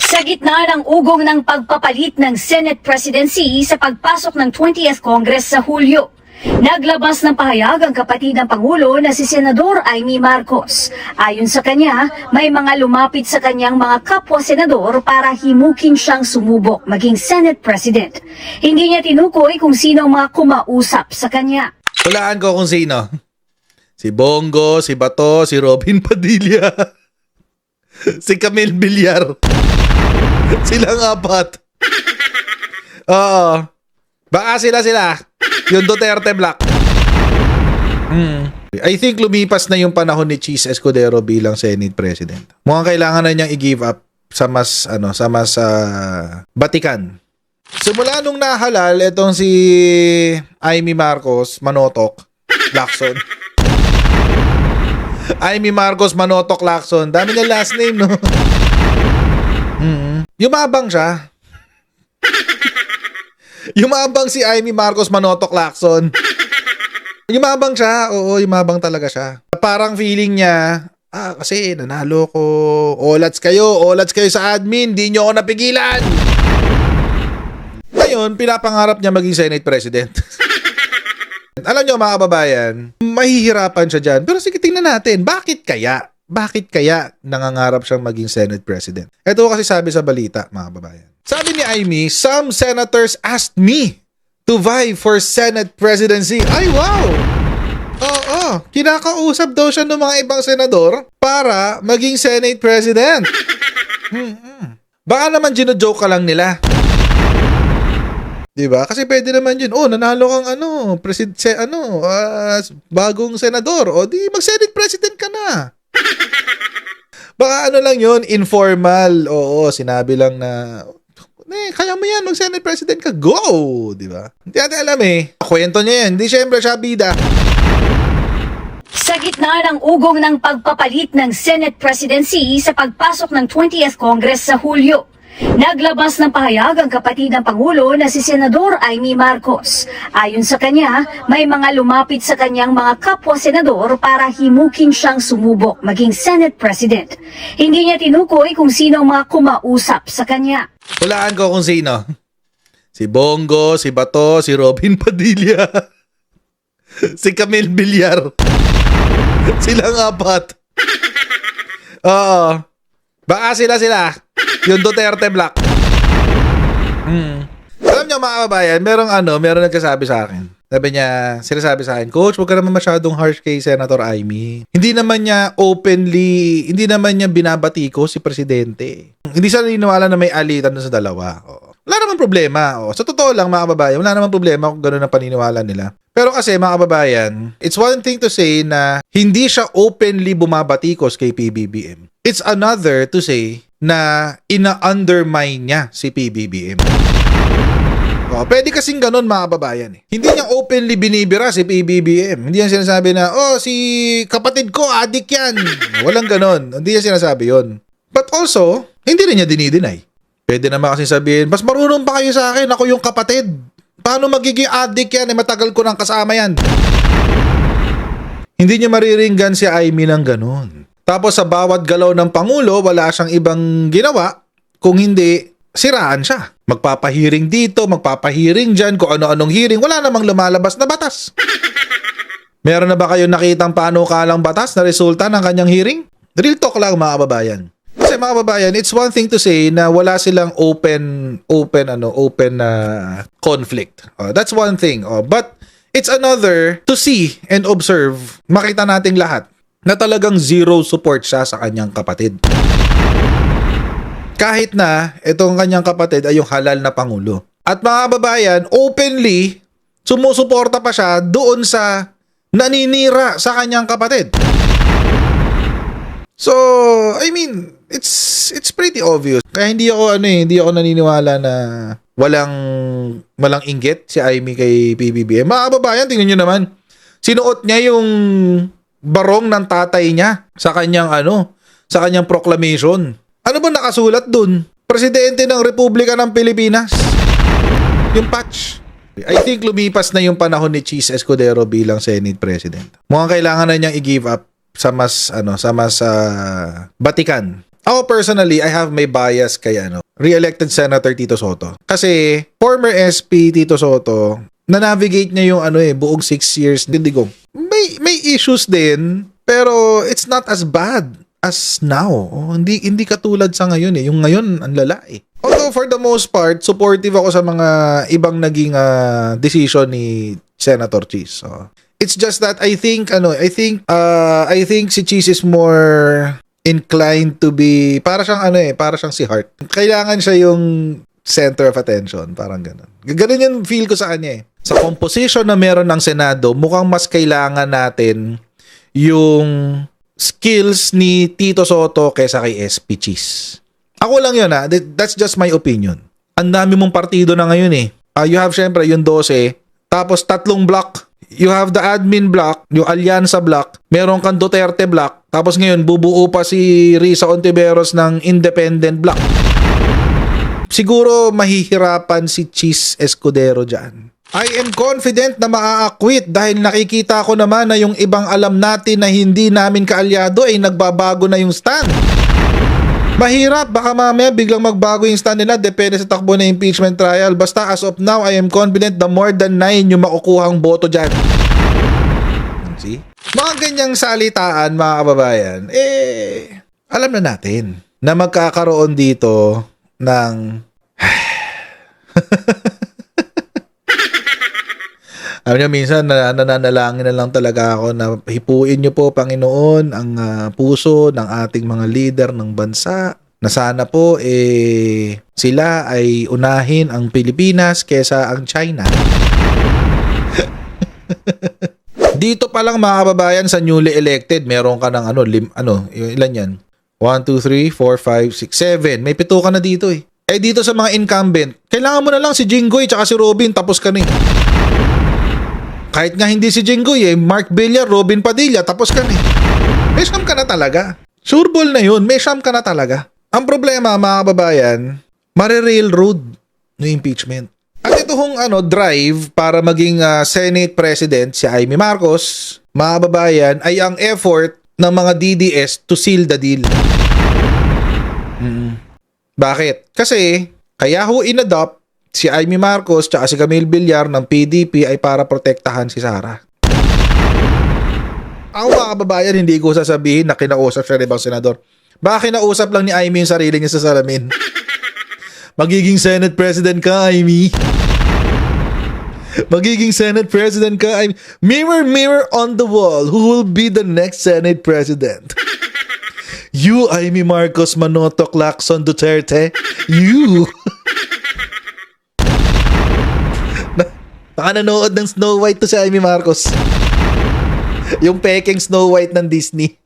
Sa gitna ng ugong ng pagpapalit ng Senate presidency sa pagpasok ng 20th Congress sa Hulyo, naglabas ng pahayag ang kapatid ng Pangulo na si Senador Amy Marcos. Ayon sa kanya, may mga lumapit sa kanyang mga kapwa-senador para himukin siyang sumubok maging Senate President. Hindi niya tinukoy kung sino ang mga kumausap sa kanya. Hulaan ko kung sino. Si Bongo, si Bato, si Robin Padilla, si Camille Villar. Silang apat. Oo. Baka sila. Yung Duterte Black. I think lumipas na yung panahon ni Cheese Escudero bilang Senate President. Mukhang kailangan na niyang i-give up sa mas batikan. Simula nung nahalal itong si Amy Marcos Manotok Lacson. Amy Marcos Manotok Lacson. Dami na last name, no? Yumabang siya. Yumabang si Amy Marcos Manotok Lacson. Yumabang siya. Oo, yumabang talaga siya. Parang feeling niya, kasi nanalo ko. Olats kayo sa admin. Di nyo ako napigilan. Ngayon, pinapangarap niya maging Senate President. Alam nyo mga kababayan, mahihirapan siya dyan. Pero sige, tingnan natin. Bakit kaya? Bakit kaya nangangarap siyang maging Senate President? Ito kasi sabi sa balita, mga kababayan. Sabi ni Amy, some senators asked me to vie for Senate presidency. Ay, wow! Oo, kinakausap daw siya ng mga ibang senador para maging Senate President. Baka naman gino-joke ka lang nila. Diba? Kasi pwede naman yun. Oh, nanalo kang bagong senador. O di mag-Senate President ka na. Baka lang yun, informal. Oo, sinabi lang na, kaya mo yan, mag-Senate President ka, go! Diba? Hindi natin alam kwento niya yan. Hindi syempre siya bida. Sa gitna ng ugong ng pagpapalit ng Senate presidency sa pagpasok ng 20th Congress sa Hulyo, naglabas ng pahayag ang kapatid ng Pangulo na si Senador Amy Marcos. Ayon sa kanya, may mga lumapit sa kanyang mga kapwa-senador para himukin siyang sumubok maging Senate President. Hindi niya tinukoy kung sino ang mga kumausap sa kanya. Hulaan ko kung sino. Si Bongo, si Bato, si Robin Padilla, si Camille Villar. Silang apat. Oo. Baka sila. Yung Duterte Black. Alam niyo mga kababayan, merong nagsasabi sa akin. Sinasabi sa akin, Coach, huwag ka naman masyadong harsh kay Senator Amy. Hindi naman niya binabati ko si Presidente. Hindi siya naniniwala na may alitan sa dalawa. Wala naman problema. Sa totoo lang mga kababayan, wala naman problema kung gano'n ang paniniwala nila. Pero kasi mga kababayan, it's one thing to say na hindi siya openly bumabatikos kay PBBM. It's another to say na ina-undermine niya si PBBM. Pwede kasing ganun mga kababayan. Hindi niya openly binibira si PBBM. Hindi niya sinasabi na, si kapatid ko, adik yan. Walang ganun. Hindi niya sinasabi yon. But also, hindi rin niya dinideny. Pwede naman kasi sabihin, mas marunong pa kayo sa akin, ako yung kapatid. Paano magiging adik yan? Matagal ko nang kasama yan. Hindi niya mariringgan si Amy ng ganun. Tapos sa bawat galaw ng Pangulo, wala siyang ibang ginawa kung hindi siraan siya. Magpapahiring dito, magpapahiring dyan, kung ano-anong hearing, wala namang lumalabas na batas. Meron na ba kayo nakitang panukalang batas na resulta ng kanyang hearing? Real talk lang mga kababayan. Kasi mga kababayan, it's one thing to say na wala silang open conflict. That's one thing. But it's another to see and observe, makita nating lahat na talagang zero support siya sa kanyang kapatid. Kahit na itong kanyang kapatid ay yung halal na Pangulo. At mga kababayan, openly sumusuporta pa siya doon sa naninira sa kanyang kapatid. So, I mean, it's pretty obvious. Kaya hindi ako naniniwala na walang inggit si Amy kay PBBM. Mga kababayan, tingnan niyo naman. Sinuot niya yung barong ng tatay niya sa kanyang proclamation. Ano ba nakasulat dun? Presidente ng Republika ng Pilipinas. Yung patch. I think lumipas na yung panahon ni Cheese Escudero bilang Senate President. Mukhang kailangan na niyang i-give up sa mas batikan. Ako personally, I have my bias kay re-elected Senator Tito Soto. Kasi former SP Tito Soto, na-navigate niya yung buong 6 years Digong. May issues din, pero it's not as bad as now. Hindi katulad sa ngayon eh. Yung ngayon, ang lala eh. Although for the most part, supportive ako sa mga ibang naging decision ni Senator Cheese. So, it's just that I think si Cheese is more inclined to be para siyang si Hart. Kailangan siya yung center of attention, parang ganun. Ganun yung feel ko sa kanya eh. Sa composition na meron ng Senado, mukhang mas kailangan natin yung skills ni Tito Soto kaysa kay SP Cheese. Ako lang yun that's just my opinion. Ang dami mong partido na ngayon eh. You have syempre yung 12, tapos 3 block. You have the admin block, yung Alyansa block, meron kang Duterte block, tapos ngayon bubuo pa si Risa Ontiveros ng independent block. Siguro mahihirapan si Cheese Escudero dyan. I am confident na maa-acquit dahil nakikita ko naman na yung ibang alam natin na hindi namin kaalyado ay nagbabago na yung stand. Mahirap, baka mamaya biglang magbago yung stand nila, depende sa takbo na impeachment trial. Basta as of now, I am confident na more than 9 yung makukuhang boto dyan. See? Mga ganyang salitaan, mga kababayan, alam na natin na magkakaroon dito ng alam niyo, minsan nananalangin na lang talaga ako na hipuin niyo po, Panginoon, ang puso ng ating mga leader ng bansa na sana po sila ay unahin ang Pilipinas kesa ang China. Dito pa lang mga kababayan sa newly elected, meron ka ng ilan yan? 1, 2, 3, 4, 5, 6, 7. May 7 ka na dito eh. Dito sa mga incumbent, kailangan mo na lang si Jinggoy tsaka si Robin, tapos ka na eh. Kahit nga hindi si Jinggoy Mark Villar, Robin Padilla, tapos ka na eh. May siyam ka na talaga. Sure ball na yun, may siyam ka na talaga. Ang problema mga kababayan, mare-railroad ng impeachment. At ito hong drive para maging Senate President si Amy Marcos, mga kababayan, ay ang effort ng mga DDS to seal the deal. Bakit? Kasi kaya ho inadopt si Amy Marcos tsaka si Camille Villar ng PDP ay para protektahan si Sara. Ako mga kababayan, hindi ko sasabihin na kinausap siya ng ibang senador. Baka kinausap lang ni Amy yung sarili niya sa salamin. Magiging Senate President ka, Amy. Magiging Senate President ka, Amy. Mirror, mirror on the wall, who will be the next Senate President? You, Amy Marcos Manotok Lacson Duterte. You. Baka nanood ng Snow White to si Amy Marcos. Yung peking Snow White ng Disney.